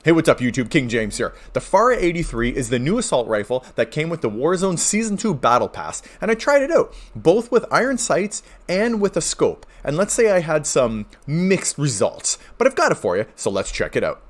Hey, what's up YouTube? King James here. The FARA 83 is the new assault rifle that came with the Warzone Season 2 Battle Pass, and I tried it out, both with iron sights and with a scope. And let's say I had some mixed results, but I've got it for you, so let's check it out.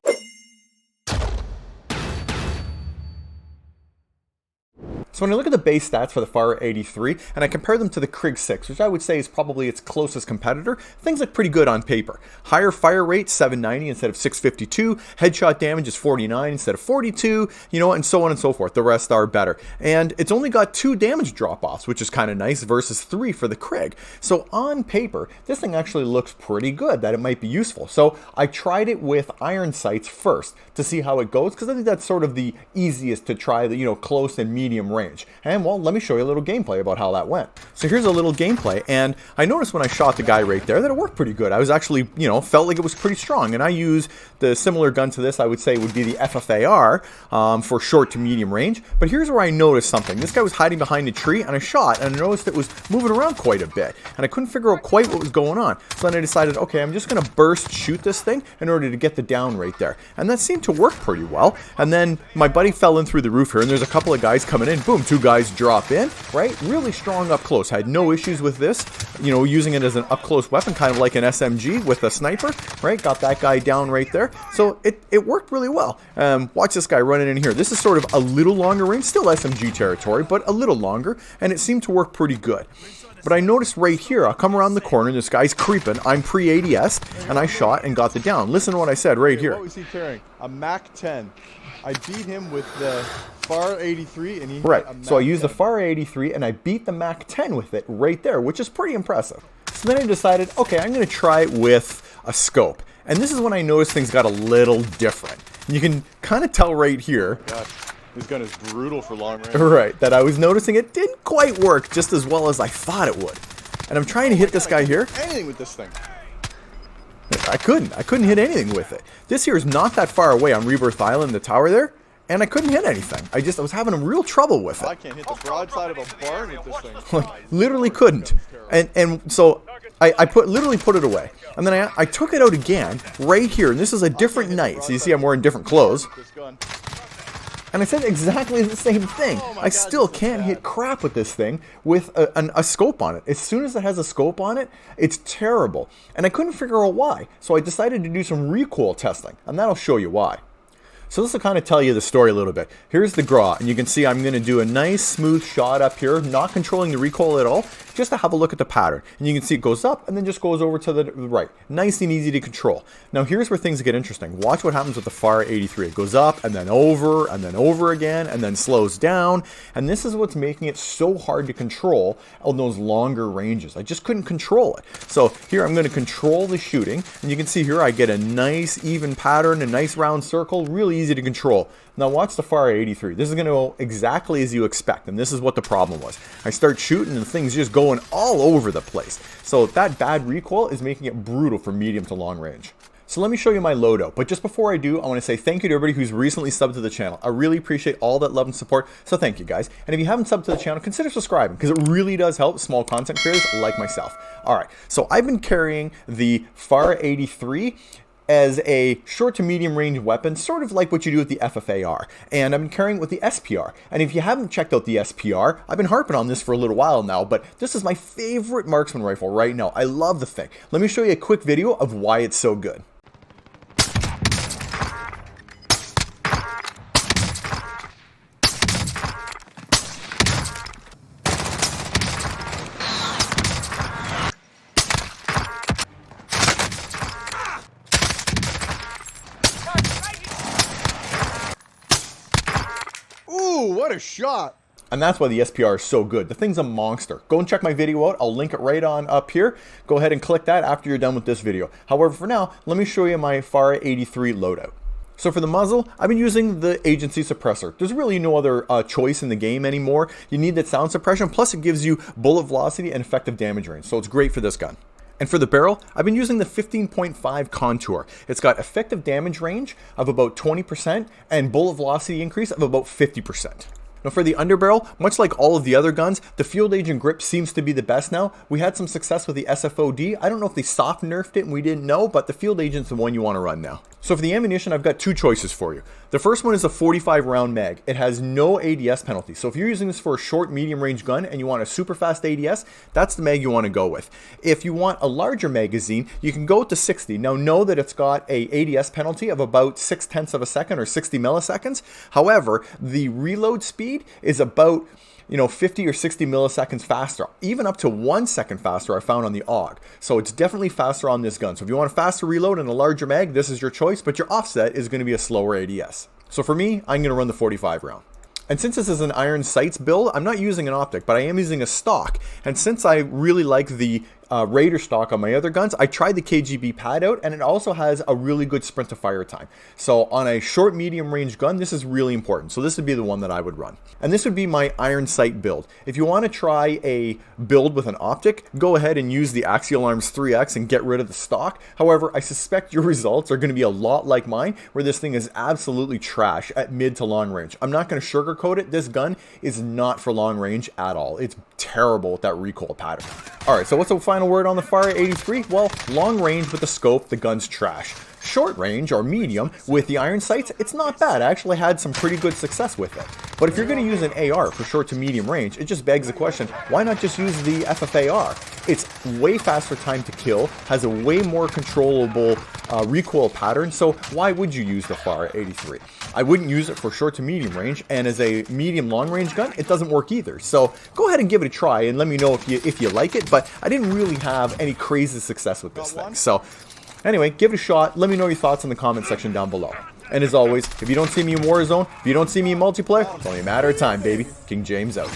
So when I look at the base stats for the FARA 83 and I compare them to the Krig 6, which I would say is probably its closest competitor, things look pretty good on paper. Higher fire rate, 790 instead of 652. Headshot damage is 49 instead of 42, and so on and so forth. The rest are better. And it's only got 2 damage drop-offs, which is kind of nice, versus 3 for the Krig. So on paper, this thing actually looks pretty good, that it might be useful. So I tried it with iron sights first to see how it goes, because I think that's sort of the easiest to try the, close and medium range. And well, let me show you a little gameplay about how that went. So here's a little gameplay, and I noticed when I shot the guy right there that it worked pretty good. I was actually, felt like it was pretty strong, and I use the similar gun to this, I would say would be the FARA for short to medium range. But here's where I noticed something. This guy was hiding behind a tree, and I shot, and I noticed it was moving around quite a bit, and I couldn't figure out quite what was going on. So then I decided, okay, I'm just going to burst shoot this thing in order to get the down right there. And that seemed to work pretty well. And then my buddy fell in through the roof here, and there's a couple of guys coming in. Boom, 2 guys drop in, right? Really strong up close. I had no issues with this, using it as an up close weapon, kind of like an SMG with a sniper, right? Got that guy down right there. So it worked really well. Watch this guy running in here. This is sort of a little longer range, still SMG territory, but a little longer, and it seemed to work pretty good. But I noticed right here, I'll come around the corner, and this guy's creeping. I'm pre-ADS, and I shot and got the down. Listen to what I said right here. What was he carrying? A Mac 10. I beat him with the FARA 83, and he right. Had a Mac so I used 10. the FARA 83, and I beat the Mac 10 with it right there, which is pretty impressive. So then I decided, okay, I'm going to try it with a scope. And this is when I noticed things got a little different. You can kind of tell right here. God, this gun is brutal for long range. Right, that I was noticing it didn't quite work just as well as I thought it would. And I'm trying to hit this guy here. Anything with this thing. I couldn't hit anything with it. This here is not that far away on Rebirth Island, the tower there, and I couldn't hit anything. I was having real trouble with it. I can't hit the broadside of a barn with this thing. Like, literally couldn't. And so I literally put it away. And then I took it out again right here, and this is a different night. So you see I'm wearing different clothes. And I said exactly the same thing. I still can't hit crap with this thing with a scope on it. As soon as it has a scope on it, it's terrible. And I couldn't figure out why. So I decided to do some recoil testing, and that'll show you why. So this will kind of tell you the story a little bit. Here's the GRAW, and you can see I'm going to do a nice smooth shot up here, not controlling the recoil at all, just to have a look at the pattern. And you can see it goes up and then just goes over to the right. Nice and easy to control. Now here's where things get interesting. Watch what happens with the FARA 83. It goes up and then over again, and then slows down. And this is what's making it so hard to control on those longer ranges. I just couldn't control it. So here I'm going to control the shooting, and you can see here I get a nice even pattern, a nice round circle, really easy to control. Now watch the FARA 83. This is going to go exactly as you expect, and this is what the problem was. I start shooting and things just going all over the place. So that bad recoil is making it brutal for medium to long range. So let me show you my loadout, but just before I do, I want to say thank you to everybody who's recently subbed to the channel. I really appreciate all that love and support, so thank you guys. And if you haven't subbed to the channel, consider subscribing, because it really does help small content creators like myself. Alright, so I've been carrying the FARA 83 as a short to medium range weapon, sort of like what you do with the FAR. And I've been carrying it with the SPR. And if you haven't checked out the SPR, I've been harping on this for a little while now, but this is my favorite marksman rifle right now. I love the thing. Let me show you a quick video of why it's so good. What a shot! And that's why the SPR is so good. The thing's a monster. Go and check my video out. I'll link it right on up here. Go ahead and click that after you're done with this video. However, for now, let me show you my FARA 83 loadout. So for the muzzle, I've been using the agency suppressor. There's really no other choice in the game anymore. You need that sound suppression, plus it gives you bullet velocity and effective damage range. So it's great for this gun. And for the barrel, I've been using the 15.5 contour. It's got effective damage range of about 20% and bullet velocity increase of about 50%. Now for the underbarrel, much like all of the other guns, the field agent grip seems to be the best now. We had some success with the SFOD. I don't know if they soft nerfed it and we didn't know, but the field agent's the one you want to run now. So for the ammunition, I've got two choices for you. The first one is a 45 round mag. It has no ADS penalty. So if you're using this for a short, medium range gun and you want a super fast ADS, that's the mag you want to go with. If you want a larger magazine, you can go with the 60. Now know that it's got a ADS penalty of about 0.6 of a second or 60 milliseconds. However, the reload speed is about 50 or 60 milliseconds faster, even up to 1 second faster I found on the AUG. So it's definitely faster on this gun. So if you want a faster reload and a larger mag, this is your choice, but your offset is going to be a slower ADS. So for me, I'm going to run the 45 round. And since this is an iron sights build, I'm not using an optic, but I am using a stock. And since I really like the Raider stock on my other guns, I tried the KGB pad out, and it also has a really good sprint to fire time. So on a short medium range gun, this is really important. So this would be the one that I would run. And this would be my iron sight build. If you want to try a build with an optic, go ahead and use the Axial Arms 3X and get rid of the stock. However, I suspect your results are going to be a lot like mine, where this thing is absolutely trash at mid to long range. I'm not going to sugarcoat it. This gun is not for long range at all. It's terrible with that recoil pattern. All right, so what's the final word on the FARA 83? Well, long range with the scope, the gun's trash. Short range or medium with the iron sights, it's not bad. I actually had some pretty good success with it. But if you're going to use an AR for short to medium range, it just begs the question, why not just use the FFAR? It's way faster time to kill, has a way more controllable recoil pattern, so why would you use the FARA 83? I wouldn't use it for short to medium range, and as a medium long range gun, it doesn't work either. So go ahead and give it a try and let me know if you like it, but I didn't really have any crazy success with this thing. So anyway, give it a shot. Let me know your thoughts in the comment section down below. And as always, if you don't see me in Warzone, if you don't see me in multiplayer, it's only a matter of time, baby. King James out.